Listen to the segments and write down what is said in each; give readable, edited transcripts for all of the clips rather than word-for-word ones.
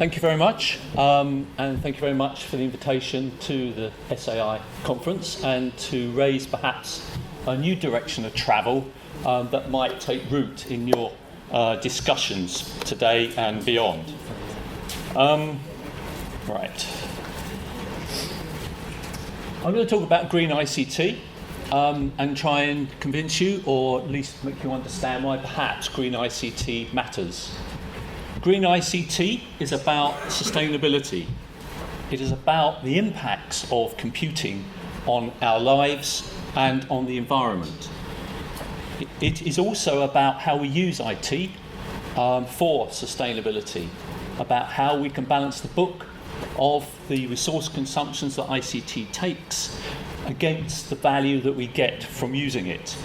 Thank you very much, and thank you very much for the invitation to the SAI conference and to raise perhaps a new direction of travel that might take root in your discussions today and beyond. Right. I'm going to talk about green ICT and try and convince you, or at least make you understand why perhaps green ICT matters. Green ICT is about sustainability. It is about the impacts of computing on our lives and on the environment. It is also about how we use IT for sustainability, about how we can balance the book of the resource consumptions that ICT takes against the value that we get from using it.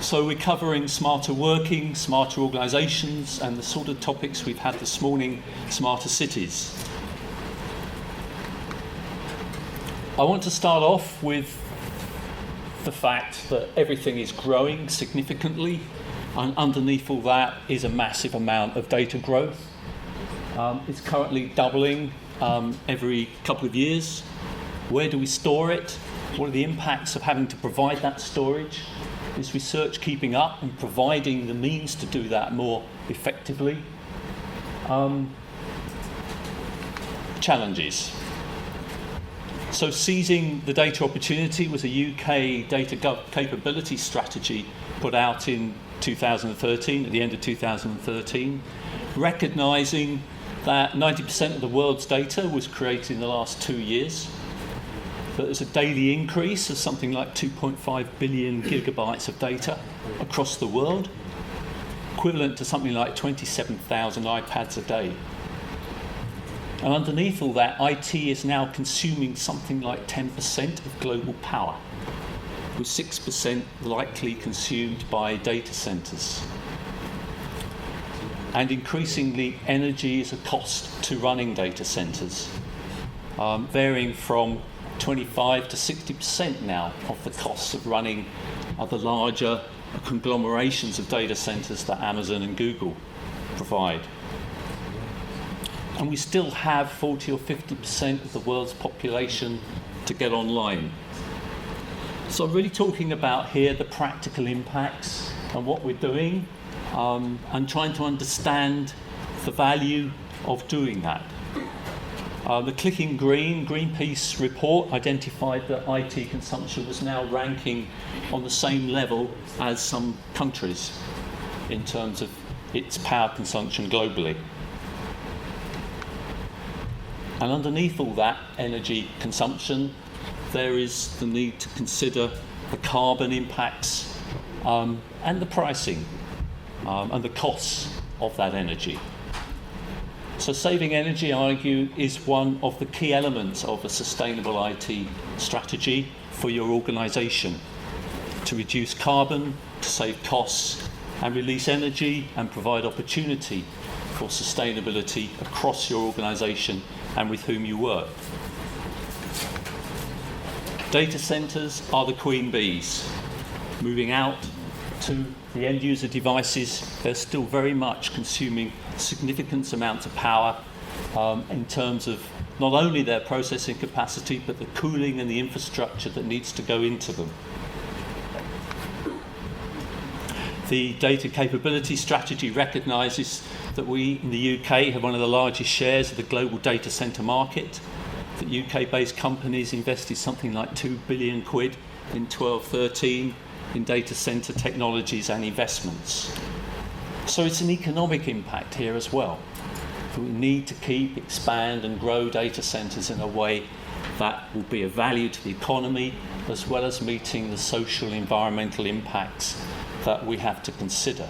So we're covering smarter working, smarter organisations, and the sort of topics we've had this morning, smarter cities. I want to start off with the fact that everything is growing significantly, and underneath all that is a massive amount of data growth. It's currently doubling every couple of years. Where do we store it? What are the impacts of having to provide that storage? Is research keeping up and providing the means to do that more effectively? Challenges. So seizing the data opportunity was a UK data capability strategy put out in 2013, at the end of 2013, recognising that 90% of the world's data was created in the last 2 years. But there's a daily increase of something like 2.5 billion gigabytes of data across the world, equivalent to something like 27,000 iPads a day. And underneath all that, IT is now consuming something like 10% of global power, with 6% likely consumed by data centres. And increasingly, energy is a cost to running data centres, varying from 25 to 60% now of the costs of running other larger conglomerations of data centres that Amazon and Google provide. And we still have 40 or 50% of the world's population to get online. So I'm really talking about here the practical impacts and what we're doing, and trying to understand the value of doing that. The Clicking Green Greenpeace report identified that IT consumption was now ranking on the same level as some countries in terms of its power consumption globally. And underneath all that energy consumption, there is the need to consider the carbon impacts and the pricing and the costs of that energy. So saving energy, I argue, is one of the key elements of a sustainable IT strategy for your organisation, to reduce carbon, to save costs, and release energy and provide opportunity for sustainability across your organisation and with whom you work. Data centres are the queen bees. Moving out to the end user devices, they're still very much consuming significant amounts of power in terms of not only their processing capacity, but the cooling and the infrastructure that needs to go into them. The data capability strategy recognises that we in the UK have one of the largest shares of the global data centre market, that UK-based companies invested something like 2 billion quid in 12-13 in data centre technologies and investments. So it's an economic impact here as well. We need to keep, expand and grow data centres in a way that will be of value to the economy, as well as meeting the social and environmental impacts that we have to consider.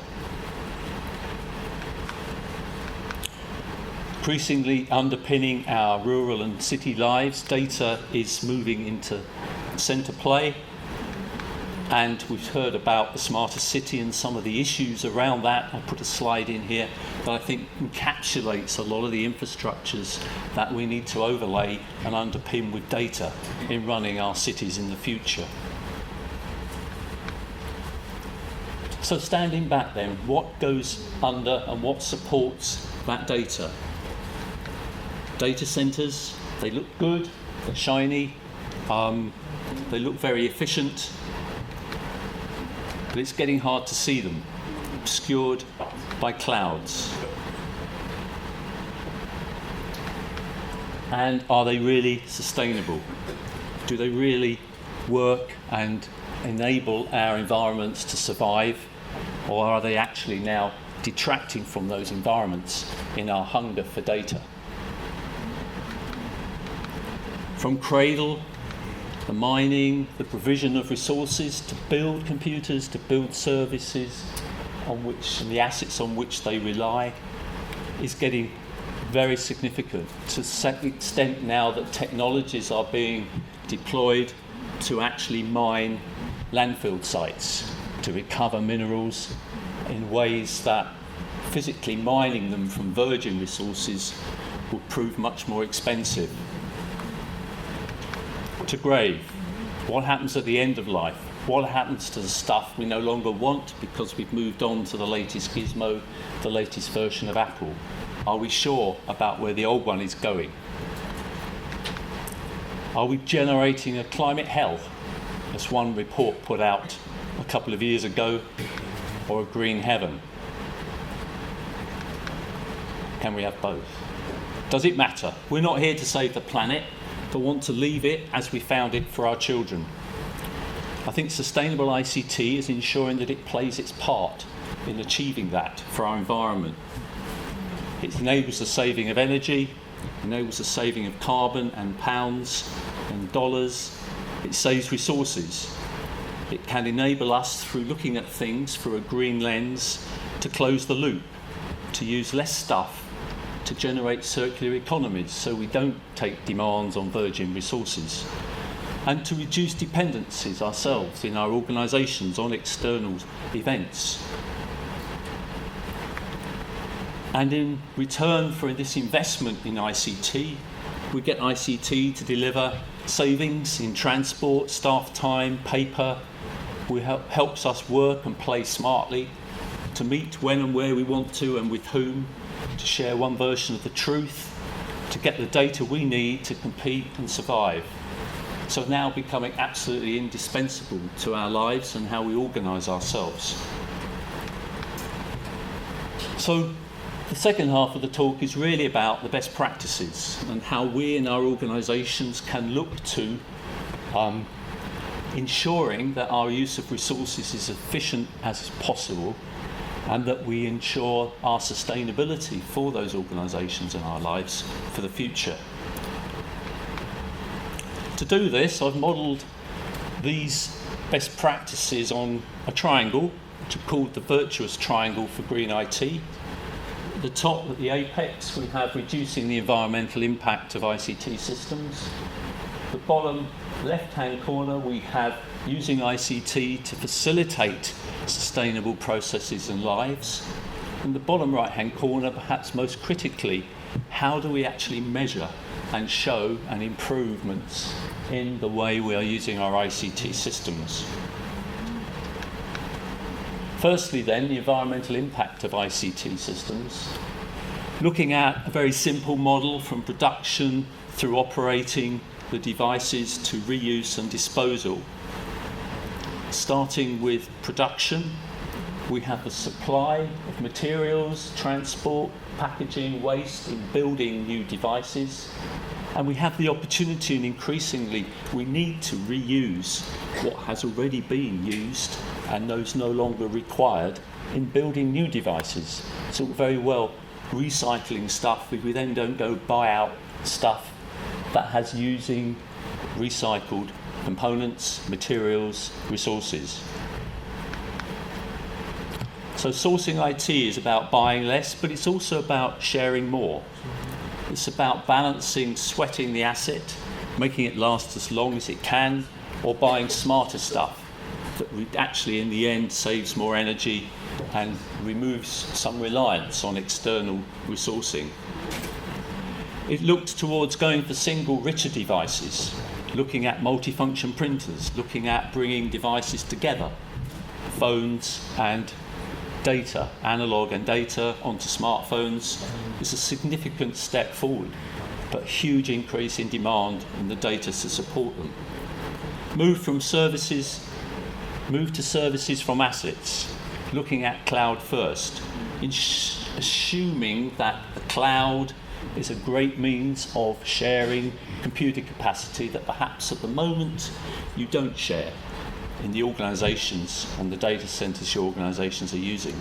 Increasingly underpinning our rural and city lives, data is moving into centre play. And we've heard about the smarter city and some of the issues around that. I put a slide in here that I think encapsulates a lot of the infrastructures that we need to overlay and underpin with data in running our cities in the future. So standing back then, what goes under and what supports that data? Data centers, they look good, they're shiny, they look very efficient, but it's getting hard to see them, obscured by clouds. And are they really sustainable? Do they really work and enable our environments to survive, or are they actually now detracting from those environments in our hunger for data? From cradle, the mining, the provision of resources to build computers, to build services on which, and the assets on which they rely, is getting very significant, to the extent now that technologies are being deployed to actually mine landfill sites, to recover minerals in ways that physically mining them from virgin resources will prove much more expensive. To grave, what happens at the end of life? What happens to the stuff we no longer want because we've moved on to the latest gizmo, the latest version of Apple? Are we sure about where the old one is going? Are we generating a climate hell, as one report put out a couple of years ago, or a green heaven? Can we have both? Does it matter? We're not here to save the planet, but want to leave it as we found it for our children. I think sustainable ICT is ensuring that it plays its part in achieving that for our environment. It enables the saving of energy, enables the saving of carbon and pounds and dollars. It saves resources. It can enable us, through looking at things through a green lens, to close the loop, to use less stuff, to generate circular economies so we don't take demands on virgin resources, and to reduce dependencies ourselves in our organisations on external events. And in return for this investment in ICT, we get ICT to deliver savings in transport, staff time, paper. It helps us work and play smartly, to meet when and where we want to and with whom, to share one version of the truth, to get the data we need to compete and survive. So now becoming absolutely indispensable to our lives and how we organise ourselves. So the second half of the talk is really about the best practices and how we in our organisations can look to ensuring that our use of resources is efficient as possible, and that we ensure our sustainability for those organisations and our lives for the future. To do this, I've modelled these best practices on a triangle, which are called the virtuous triangle for green IT. At the top, at the apex, we have reducing the environmental impact of ICT systems. The bottom left-hand corner, we have using ICT to facilitate sustainable processes and lives. And the bottom right-hand corner, perhaps most critically, how do we actually measure and show an improvements in the way we are using our ICT systems? Firstly then, the environmental impact of ICT systems. Looking at a very simple model from production through operating the devices to reuse and disposal. Starting with production, we have the supply of materials, transport, packaging, waste in building new devices, and we have the opportunity, and increasingly we need to reuse what has already been used and those no longer required in building new devices. So very well recycling stuff if we then don't go buy out stuff that has using recycled components, materials, resources. So sourcing IT is about buying less, but it's also about sharing more. It's about balancing, sweating the asset, making it last as long as it can, or buying smarter stuff that actually in the end saves more energy and removes some reliance on external resourcing. It looked towards going for single richer devices, looking at multifunction printers, looking at bringing devices together, phones and data, analog and data onto smartphones is a significant step forward. but huge increase in demand in the data to support them. Move to services from assets, looking at cloud first, assuming that the cloud is a great means of sharing computer capacity that perhaps at the moment you don't share in the organisations and the data centres your organisations are using.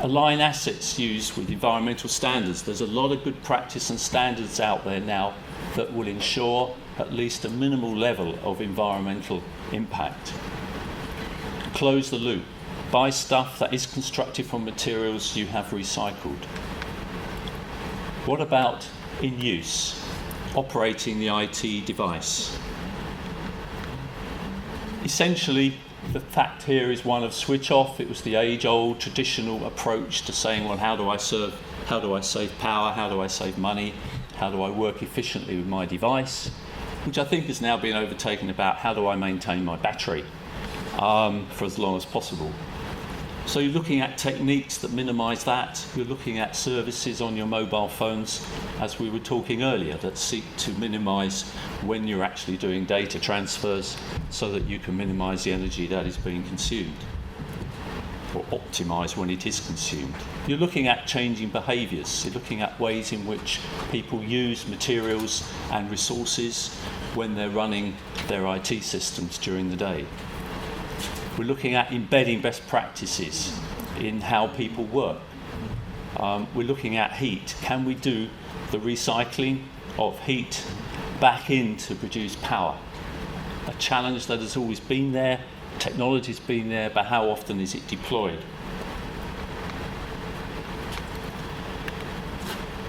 Align assets used with environmental standards. There's a lot of good practice and standards out there now that will ensure at least a minimal level of environmental impact. Close the loop. Buy stuff that is constructed from materials you have recycled. What about in use? Operating the IT device. Essentially, the fact here is one of switch off. It was the age-old traditional approach to saying, well, how do I save power, how do I save money, how do I work efficiently with my device, which I think has now been overtaken about how do I maintain my battery for as long as possible. So you're looking at techniques that minimise that. You're looking at services on your mobile phones, as we were talking earlier, that seek to minimise when you're actually doing data transfers so that you can minimise the energy that is being consumed, or optimise when it is consumed. You're looking at changing behaviours. You're looking at ways in which people use materials and resources when they're running their IT systems during the day. We're looking at embedding best practices in how people work. We're looking at heat. Can we do the recycling of heat back in to produce power? A challenge that has always been there, technology's been there, but how often is it deployed?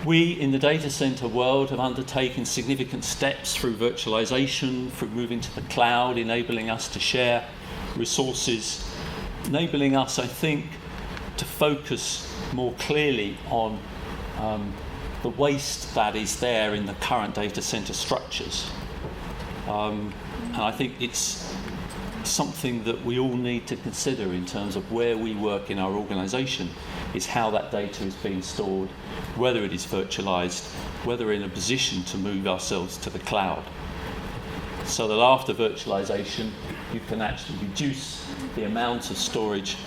We in the data center world have undertaken significant steps through virtualization, through moving to the cloud, enabling us to share resources, enabling us, I think, to focus more clearly on the waste that is there in the current data center structures. And I think it's something that we all need to consider in terms of where we work in our organization, is how that data is being stored, whether it is virtualized, whether we're in a position to move ourselves to the cloud. So that after virtualization, you can actually reduce the amount of storage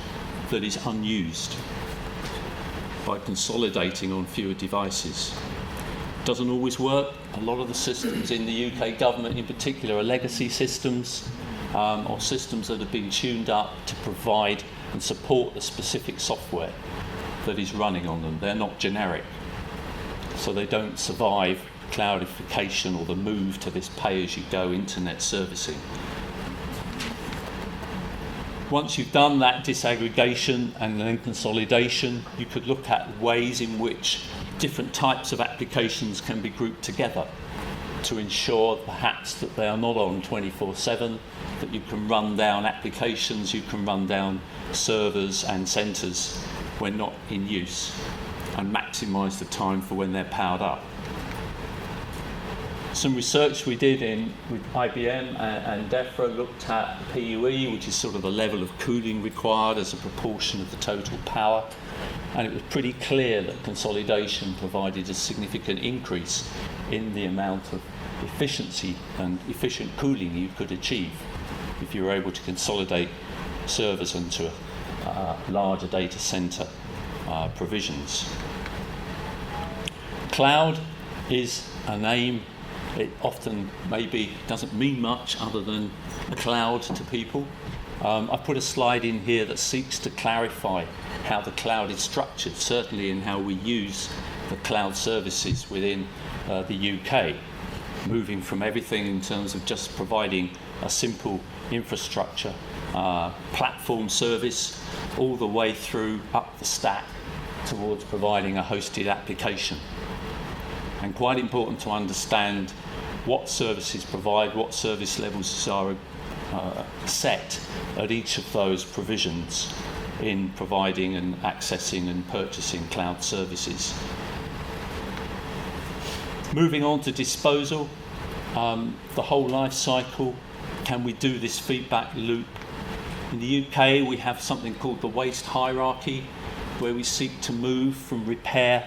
that is unused by consolidating on fewer devices. Doesn't always work. A lot of the systems in the UK government in particular are legacy systems, or systems that have been tuned up to provide and support the specific software that is running on them. They're not generic, so they don't survive cloudification or the move to this pay-as-you-go internet servicing. Once you've done that disaggregation and then consolidation, you could look at ways in which different types of applications can be grouped together to ensure perhaps that they are not on 24/7, that you can run down applications, you can run down servers and centres when not in use, and maximise the time for when they're powered up. Some research we did with IBM and DEFRA looked at PUE, which is sort of the level of cooling required as a proportion of the total power, and it was pretty clear that consolidation provided a significant increase in the amount of efficiency and efficient cooling you could achieve if you were able to consolidate servers into larger data center provisions. Cloud is a name. It often maybe doesn't mean much other than a cloud to people. I've put a slide in here that seeks to clarify how the cloud is structured, certainly in how we use the cloud services within the UK, moving from everything in terms of just providing a simple infrastructure platform service all the way through up the stack towards providing a hosted application. And quite important to understand what services provide, what service levels are set at each of those provisions in providing and accessing and purchasing cloud services. Moving on to disposal, the whole life cycle. Can we do this feedback loop? In the UK, we have something called the waste hierarchy, where we seek to move from repair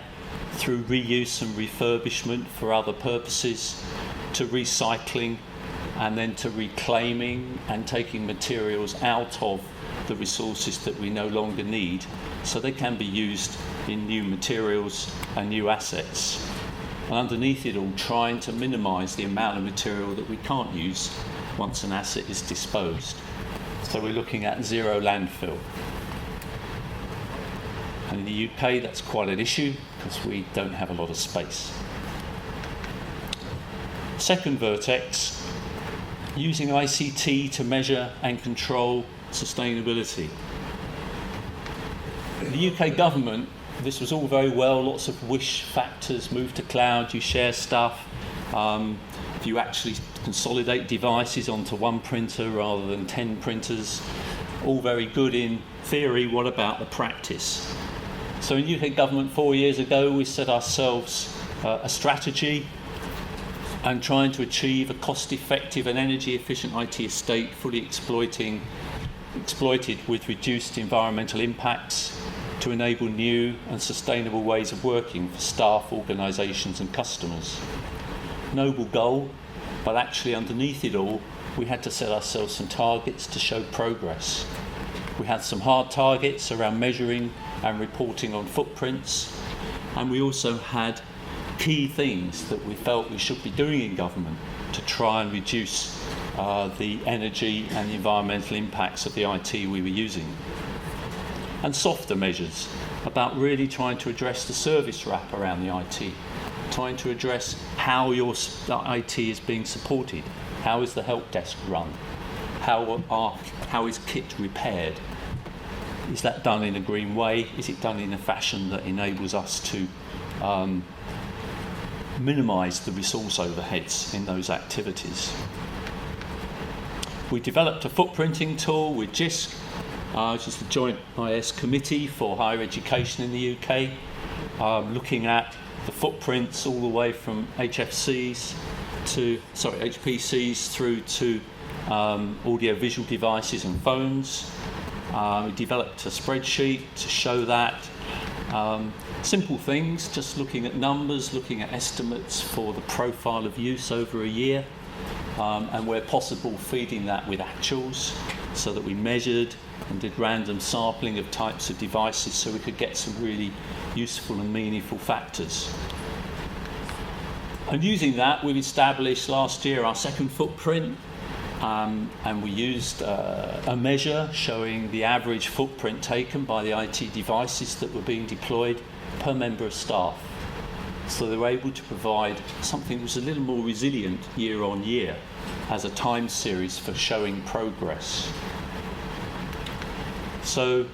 through reuse and refurbishment for other purposes, to recycling, and then to reclaiming and taking materials out of the resources that we no longer need, so they can be used in new materials and new assets. And underneath it all, trying to minimise the amount of material that we can't use once an asset is disposed. So we're looking at zero landfill. And in the UK, that's quite an issue because we don't have a lot of space. Second vertex, using ICT to measure and control sustainability. The UK government, this was all very well, lots of wish factors, move to cloud, you share stuff. If you actually consolidate devices onto one printer rather than 10 printers, all very good in theory. What about the practice? So in UK government 4 years ago, we set ourselves a strategy and trying to achieve a cost-effective and energy-efficient IT estate fully exploited with reduced environmental impacts to enable new and sustainable ways of working for staff, organisations and customers. Noble goal, but actually underneath it all, we had to set ourselves some targets to show progress. We had some hard targets around measuring and reporting on footprints, and we also had key things that we felt we should be doing in government to try and reduce the energy and the environmental impacts of the IT we were using. And softer measures about really trying to address the service wrap around the IT, trying to address how your IT is being supported, how is the help desk run, how is kit repaired, is that done in a green way, is it done in a fashion that enables us to minimise the resource overheads in those activities. We developed a footprinting tool with JISC, which is the Joint IS Committee for Higher Education in the UK, looking at the footprints all the way from HPCs through to audio-visual devices and phones. We developed a spreadsheet to show that. Simple things, just looking at numbers, looking at estimates for the profile of use over a year, and where possible feeding that with actuals so that we measured and did random sampling of types of devices so we could get some really useful and meaningful factors. And using that, we've established last year our second footprint, and we used a measure showing the average footprint taken by the IT devices that were being deployed per member of staff. So they were able to provide something that was a little more resilient year on year as a time series for showing progress. So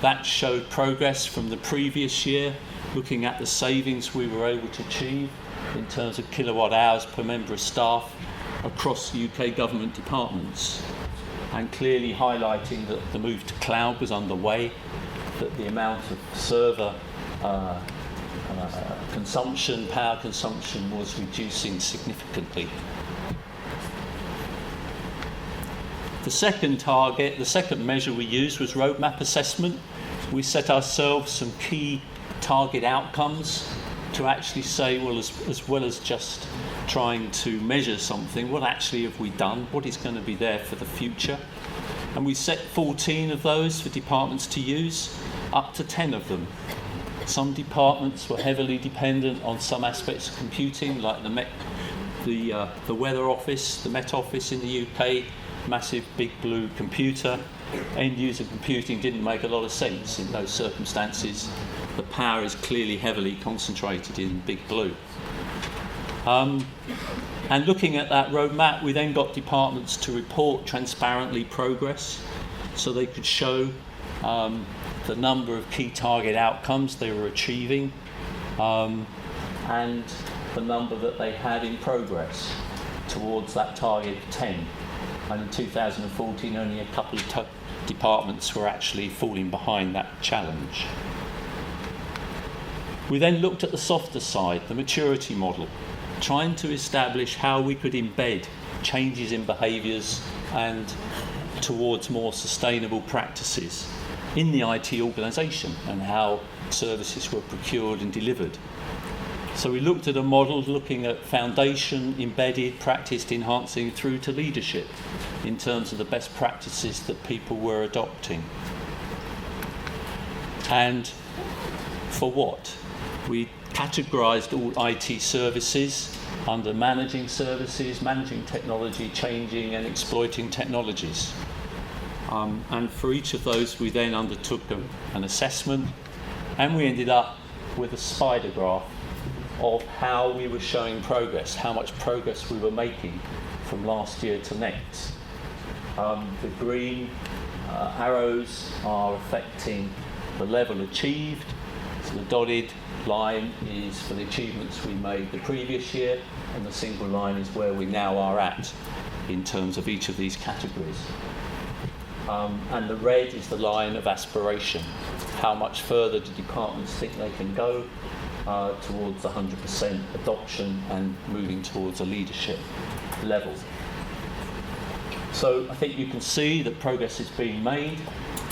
that showed progress from the previous year, looking at the savings we were able to achieve in terms of kilowatt hours per member of staff across UK government departments, and clearly highlighting that the move to cloud was underway, that the amount of server power consumption was reducing significantly. The second target, the second measure we used was roadmap assessment. We set ourselves some key target outcomes to actually say, well, as well as just trying to measure something, what actually have we done? What is going to be there for the future? And we set 14 of those for departments to use, up to 10 of them. Some departments were heavily dependent on some aspects of computing, like the Weather Office, the Met Office in the UK, massive big blue computer. End user computing didn't make a lot of sense in those circumstances. The power is clearly heavily concentrated in big blue. And looking at that roadmap, we then got departments to report transparently progress, so they could show the number of key target outcomes they were achieving, and the number that they had in progress towards that target of 10. And in 2014, only a couple of departments were actually falling behind that challenge. We then looked at the softer side, the maturity model, trying to establish how we could embed changes in behaviours and towards more sustainable practices in the IT organisation and how services were procured and delivered. So we looked at a model looking at foundation, embedded, practiced, enhancing through to leadership in terms of the best practices that people were adopting. And for what? We categorised all IT services under managing services, managing technology, changing and exploiting technologies. And for each of those we then undertook an assessment, and we ended up with a spider graph of how we were showing progress, how much progress we were making from last year to next. The green arrows are affecting the level achieved, so the dotted line is for the achievements we made the previous year, and the single line is where we now are at in terms of each of these categories. And the red is the line of aspiration. How much further do departments think they can go towards 100% adoption and moving towards a leadership level? So I think you can see that progress is being made,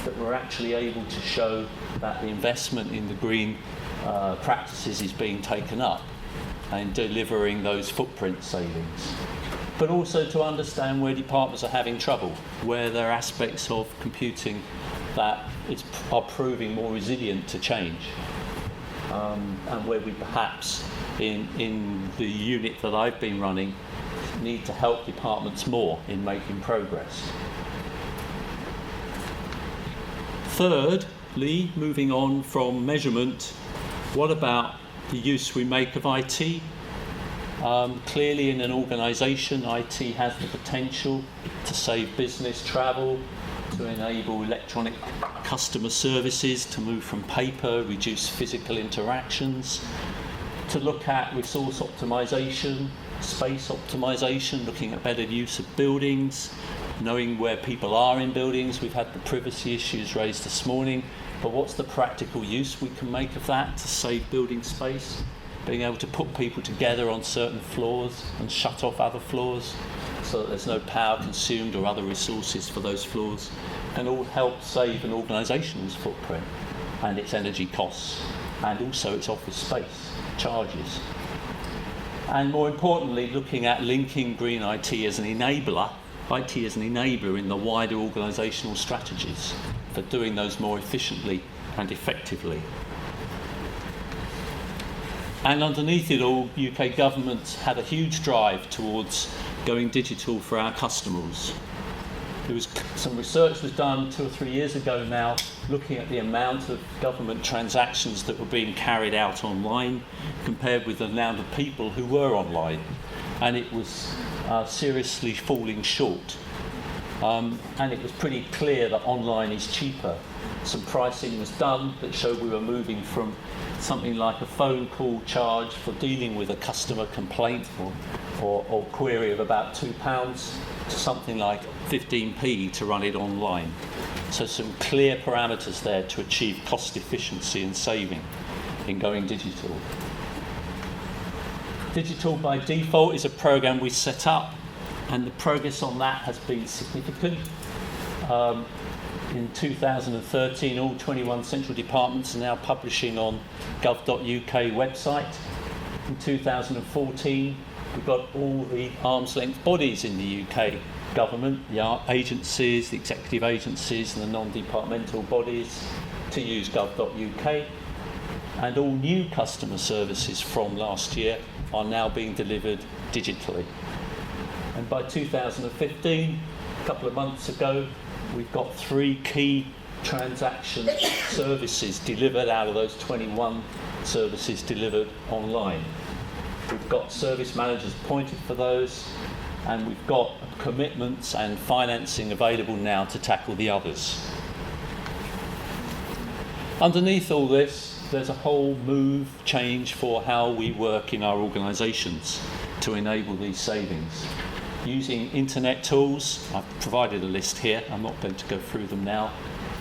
that we're actually able to show that the investment in the green practices is being taken up and delivering those footprint savings. But also to understand where departments are having trouble, where there are aspects of computing that are proving more resilient to change, and where we perhaps, in the unit that I've been running, need to help departments more in making progress. Thirdly, moving on from measurement, what about the use we make of IT? Clearly in an organisation, IT has the potential to save business travel, to enable electronic customer services, to move from paper, reduce physical interactions, to look at resource optimisation, space optimisation, looking at better use of buildings, knowing where people are in buildings. We've had the privacy issues raised this morning, but what's the practical use we can make of that to save building space? Being able to put people together on certain floors and shut off other floors so that there's no power consumed or other resources for those floors, can all help save an organisation's footprint and its energy costs, and also its office space charges. And more importantly, looking at linking green IT as an enabler, in the wider organisational strategies for doing those more efficiently and effectively. And underneath it all, UK governments had a huge drive towards going digital for our customers. Some research was done 2 or 3 years ago now, looking at the amount of government transactions that were being carried out online compared with the amount of people who were online, and it was seriously falling short. And it was pretty clear that online is cheaper. Some pricing was done that showed we were moving from something like a phone call charge for dealing with a customer complaint or query of about £2 to something like 15p to run it online. So some clear parameters there to achieve cost efficiency and saving in going digital. Digital by Default is a program we set up, and the progress on that has been significant. In 2013, all 21 central departments are now publishing on gov.uk website. In 2014, we've got all the arm's length bodies in the UK government, the agencies, the executive agencies and the non-departmental bodies to use gov.uk. And all new customer services from last year are now being delivered digitally. And by 2015, a couple of months ago, we've got 3 key transaction services delivered out of those 21 services delivered online. We've got service managers appointed for those, and we've got commitments and financing available now to tackle the others. Underneath all this, there's a whole change for how we work in our organisations to enable these savings. Using internet tools, I've provided a list here, I'm not going to go through them now,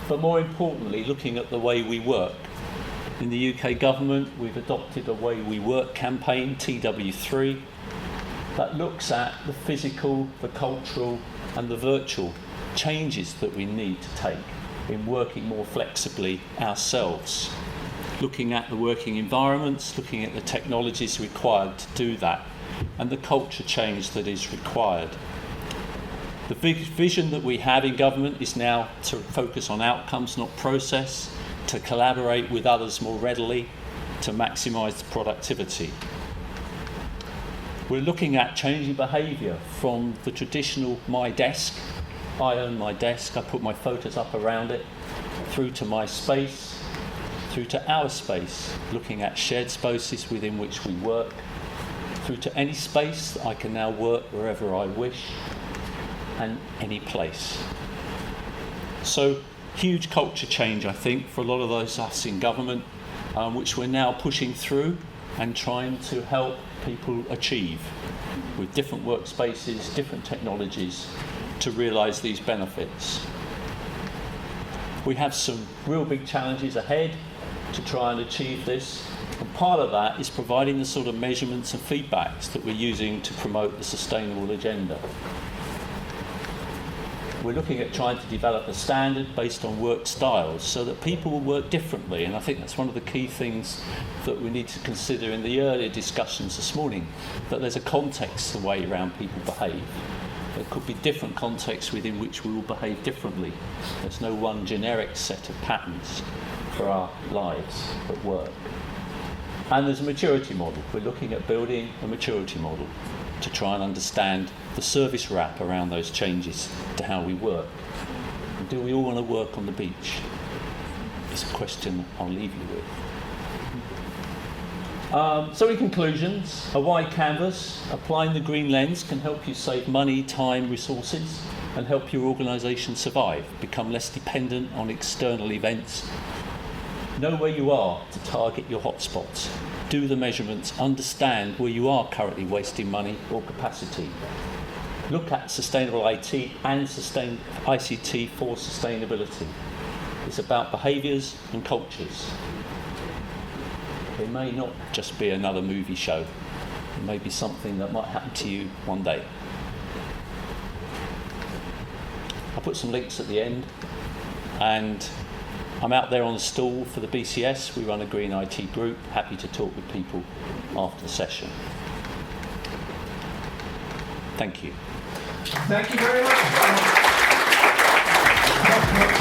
but more importantly, looking at the way we work. In the UK government, we've adopted a Way We Work campaign, TW3, that looks at the physical, the cultural and the virtual changes that we need to take in working more flexibly ourselves. looking at the working environments, looking at the technologies required to do that, and the culture change that is required. The vision that we have in government is now to focus on outcomes, not process, to collaborate with others more readily, to maximise productivity. We're looking at changing behaviour from the traditional my desk, I own my desk, I put my photos up around it, through to my space, through to our space, looking at shared spaces within which we work, through to any space that I can now work wherever I wish, and any place. So, huge culture change, I think, for a lot of those us in government, which we're now pushing through and trying to help people achieve with different workspaces, different technologies to realise these benefits. We have some real big challenges ahead to try and achieve this, and part of that is providing the sort of measurements and feedbacks that we're using to promote the sustainable agenda. We're looking at trying to develop a standard based on work styles so that people will work differently, and I think that's one of the key things that we need to consider in the earlier discussions this morning, that there's a context the way around people behave. There could be different contexts within which we will behave differently. There's no one generic set of patterns for our lives at work. And there's a maturity model. We're looking at building a maturity model to try and understand the service wrap around those changes to how we work. And do we all want to work on the beach? It's a question I'll leave you with. So in conclusions, a wide canvas, applying the green lens can help you save money, time, resources, and help your organisation survive, become less dependent on external events. Know where you are to target your hotspots. Do the measurements, understand where you are currently wasting money or capacity. Look at sustainable IT and ICT for sustainability. It's about behaviours and cultures. It may not just be another movie show. It may be something that might happen to you one day. I'll put some links at the end, and I'm out there on the stall for the BCS. We run a Green IT group. Happy to talk with people after the session. Thank you. Thank you very much.